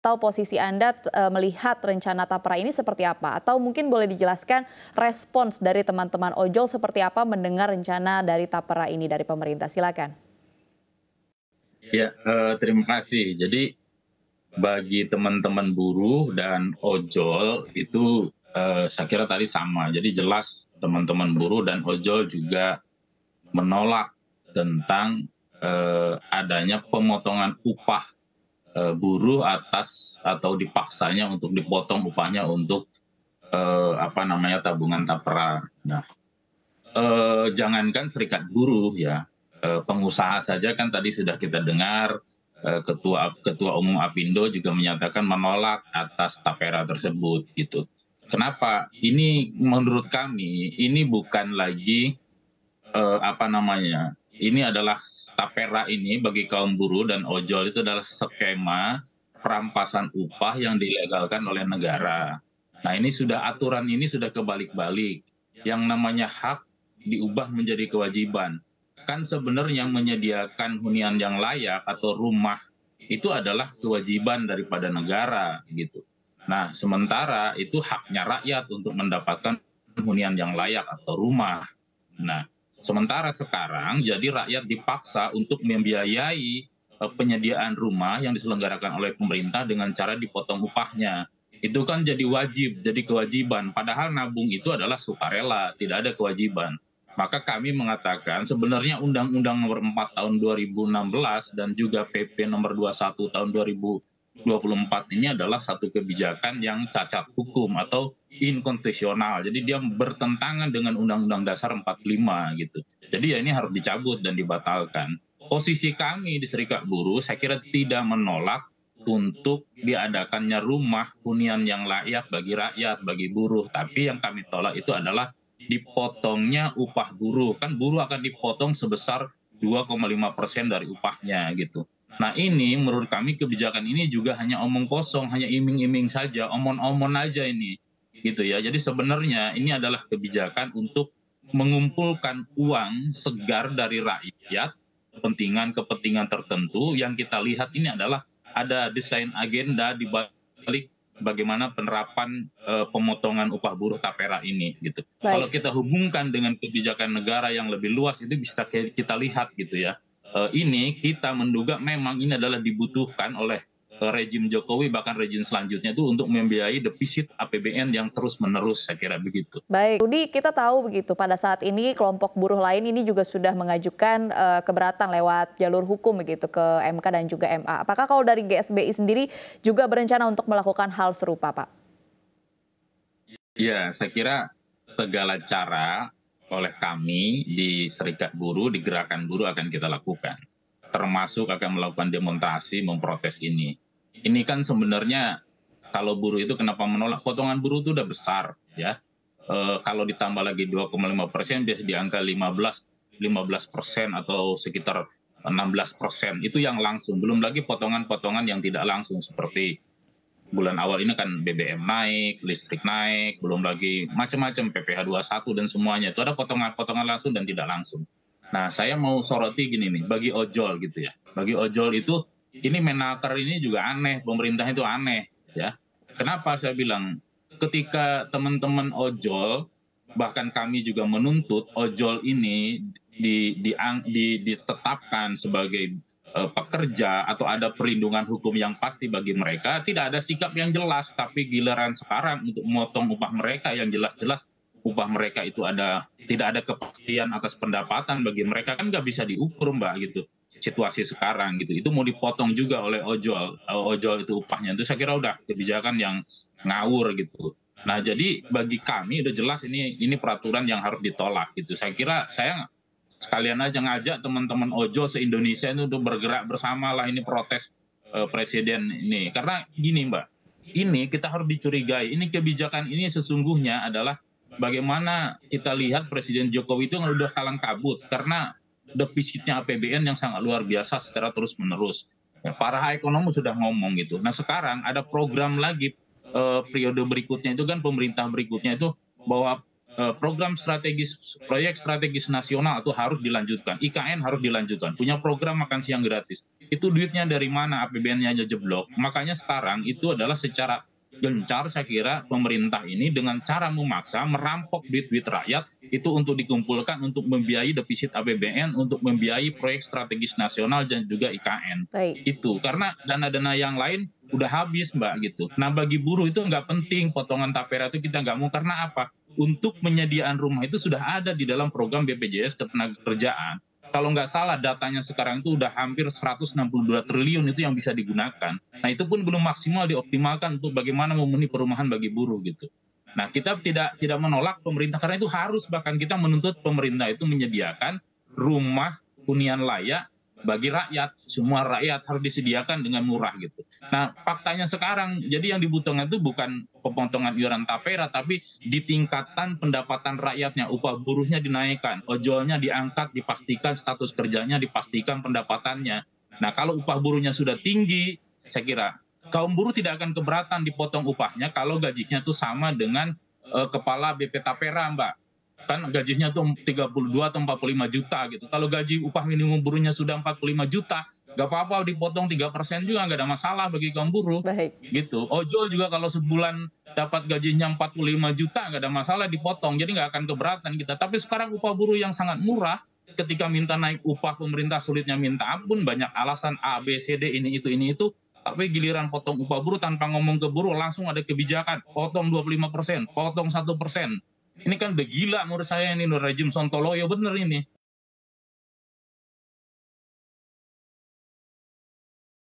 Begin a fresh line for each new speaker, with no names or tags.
atau posisi Anda melihat rencana tapera ini seperti apa? Atau mungkin boleh dijelaskan respons dari teman-teman ojol seperti apa mendengar rencana dari tapera ini dari pemerintah? Silakan.
Ya, terima kasih. Jadi bagi teman-teman buruh dan ojol itu, saya kira tadi sama. Jadi jelas teman-teman buruh dan ojol juga menolak tentang, adanya pemotongan upah, buruh atas atau dipaksanya untuk dipotong upahnya untuk, apa namanya, tabungan tapera. Nah, jangankan serikat buruh ya, pengusaha saja kan tadi sudah kita dengar, ketua ketua umum Apindo juga menyatakan menolak atas tapera tersebut gitu. Kenapa? Ini menurut kami ini bukan lagi, apa namanya, ini adalah tapera ini bagi kaum buruh dan ojol itu adalah skema perampasan upah yang dilegalkan oleh negara. Nah, ini sudah aturan ini sudah kebalik-balik. Yang namanya hak diubah menjadi kewajiban. Kan sebenarnya menyediakan hunian yang layak atau rumah itu adalah kewajiban daripada negara gitu. Nah, sementara itu haknya rakyat untuk mendapatkan hunian yang layak atau rumah. Nah, sementara sekarang jadi rakyat dipaksa untuk membiayai penyediaan rumah yang diselenggarakan oleh pemerintah dengan cara dipotong upahnya. Itu kan jadi wajib, jadi kewajiban. Padahal nabung itu adalah sukarela, tidak ada kewajiban. Maka kami mengatakan sebenarnya Undang-Undang Nomor 4 Tahun 2016 dan juga PP Nomor 21 Tahun 2024 ini adalah satu kebijakan yang cacat hukum atau inkonstitusional. Jadi dia bertentangan dengan Undang-Undang Dasar 45 gitu. Jadi ya ini harus dicabut dan dibatalkan. Posisi kami di Serikat Buruh saya kira tidak menolak untuk diadakannya rumah hunian yang layak bagi rakyat, bagi buruh. Tapi yang kami tolak itu adalah dipotongnya upah buruh. Kan buruh akan dipotong sebesar 2,5% dari upahnya gitu. Nah, ini menurut kami kebijakan ini juga hanya omong kosong, hanya iming-iming saja, omon-omon aja ini, gitu ya. Jadi sebenarnya ini adalah kebijakan untuk mengumpulkan uang segar dari rakyat, kepentingan-kepentingan tertentu yang kita lihat ini adalah ada desain agenda di balik bagaimana penerapan pemotongan upah buruh tapera ini gitu. Kalau
Baik.
kita hubungkan dengan kebijakan negara yang lebih luas itu bisa kita lihat gitu ya. Ini kita menduga memang ini adalah dibutuhkan oleh rejim Jokowi bahkan rejim selanjutnya itu untuk membiayai defisit APBN yang terus-menerus saya kira begitu.
Baik, Rudi, kita tahu begitu pada saat ini kelompok buruh lain ini juga sudah mengajukan keberatan lewat jalur hukum begitu ke MK dan juga MA. Apakah kalau dari GSBI sendiri juga berencana untuk melakukan hal serupa, Pak?
Ya, saya kira segala cara oleh kami di Serikat Buruh, di Gerakan Buruh akan kita lakukan. Termasuk akan melakukan demonstrasi memprotes ini. Ini kan sebenarnya kalau buruh itu kenapa menolak? Potongan buruh itu udah besar ya. Kalau ditambah lagi 2,5% biasa di angka 15% atau sekitar 16%. Itu yang langsung. Belum lagi potongan-potongan yang tidak langsung seperti bulan awal ini kan BBM naik, listrik naik, belum lagi macam-macam PPh 21 dan semuanya. Itu ada potongan-potongan langsung dan tidak langsung. Nah, saya mau soroti gini nih, bagi ojol gitu ya. Bagi ojol itu ini Menaker ini juga aneh, pemerintah itu aneh ya. Kenapa saya bilang ketika teman-teman ojol bahkan kami juga menuntut ojol ini ditetapkan sebagai pekerja atau ada perlindungan hukum yang pasti bagi mereka, tidak ada sikap yang jelas. Tapi giliran sekarang untuk memotong upah mereka yang jelas-jelas upah mereka itu tidak ada kepastian atas pendapatan bagi mereka kan nggak bisa diukur Mbak gitu. Situasi sekarang gitu, itu mau dipotong juga oleh ojol itu upahnya itu saya kira udah kebijakan yang ngawur gitu. Nah jadi bagi kami udah jelas ini peraturan yang harus ditolak gitu. Saya kira saya sekalian aja ngajak teman-teman ojol se-Indonesia itu untuk bergerak bersama lah ini protes presiden ini. Karena gini Mbak, ini kita harus dicurigai. Ini kebijakan ini sesungguhnya adalah bagaimana kita lihat Presiden Jokowi itu udah kalang kabut karena defisitnya APBN yang sangat luar biasa secara terus-menerus. Ya, para ekonom sudah ngomong gitu. Nah sekarang ada program lagi periode berikutnya itu kan pemerintah berikutnya itu bahwa proyek strategis nasional itu harus dilanjutkan, IKN harus dilanjutkan, punya program makan siang gratis. itu duitnya dari mana, APBN-nya aja jeblok. Makanya sekarang itu adalah secara gencar saya kira pemerintah ini dengan cara memaksa merampok duit-duit rakyat itu untuk dikumpulkan untuk membiayai defisit APBN, untuk membiayai proyek strategis nasional dan juga IKN.
Baik.
Itu karena dana-dana yang lain udah habis Mbak gitu. Nah bagi buruh itu nggak penting potongan tapera itu kita nggak mau karena apa? Untuk penyediaan rumah itu sudah ada di dalam program BPJS Ketenagakerjaan. Kalau nggak salah datanya sekarang itu udah hampir 162 triliun itu yang bisa digunakan. Nah itu pun belum maksimal dioptimalkan untuk bagaimana memenuhi perumahan bagi buruh gitu. Nah kita tidak menolak pemerintah karena itu harus bahkan kita menuntut pemerintah itu menyediakan rumah hunian layak bagi rakyat. Semua rakyat harus disediakan dengan murah gitu. Nah faktanya sekarang jadi yang dibutuhkan itu bukan pemotongan iuran tapera tapi ditingkatkan pendapatan rakyatnya, upah buruhnya dinaikkan, ojolnya diangkat, dipastikan status kerjanya, dipastikan pendapatannya. Nah kalau upah buruhnya sudah tinggi, saya kira kaum buruh tidak akan keberatan dipotong upahnya kalau gajinya itu sama dengan kepala BP Tapera Mbak. Kan gajinya tuh 32 atau 45 juta gitu. Kalau gaji upah minimum buruhnya sudah 45 juta, nggak apa-apa dipotong 3% juga nggak ada masalah bagi kaum buruh.
Baik.
Gitu. Ojol juga kalau sebulan dapat gajinya 45 juta nggak ada masalah dipotong. Jadi nggak akan keberatan kita. Tapi sekarang upah buruh yang sangat murah, ketika minta naik upah pemerintah sulitnya minta ampun, banyak alasan A, B, C, D, ini itu. Tapi giliran potong upah buruh tanpa ngomong ke buruh langsung ada kebijakan, potong 25%, potong 1%. Ini kan udah gila menurut saya ini, rejim Sontoloyo bener ini.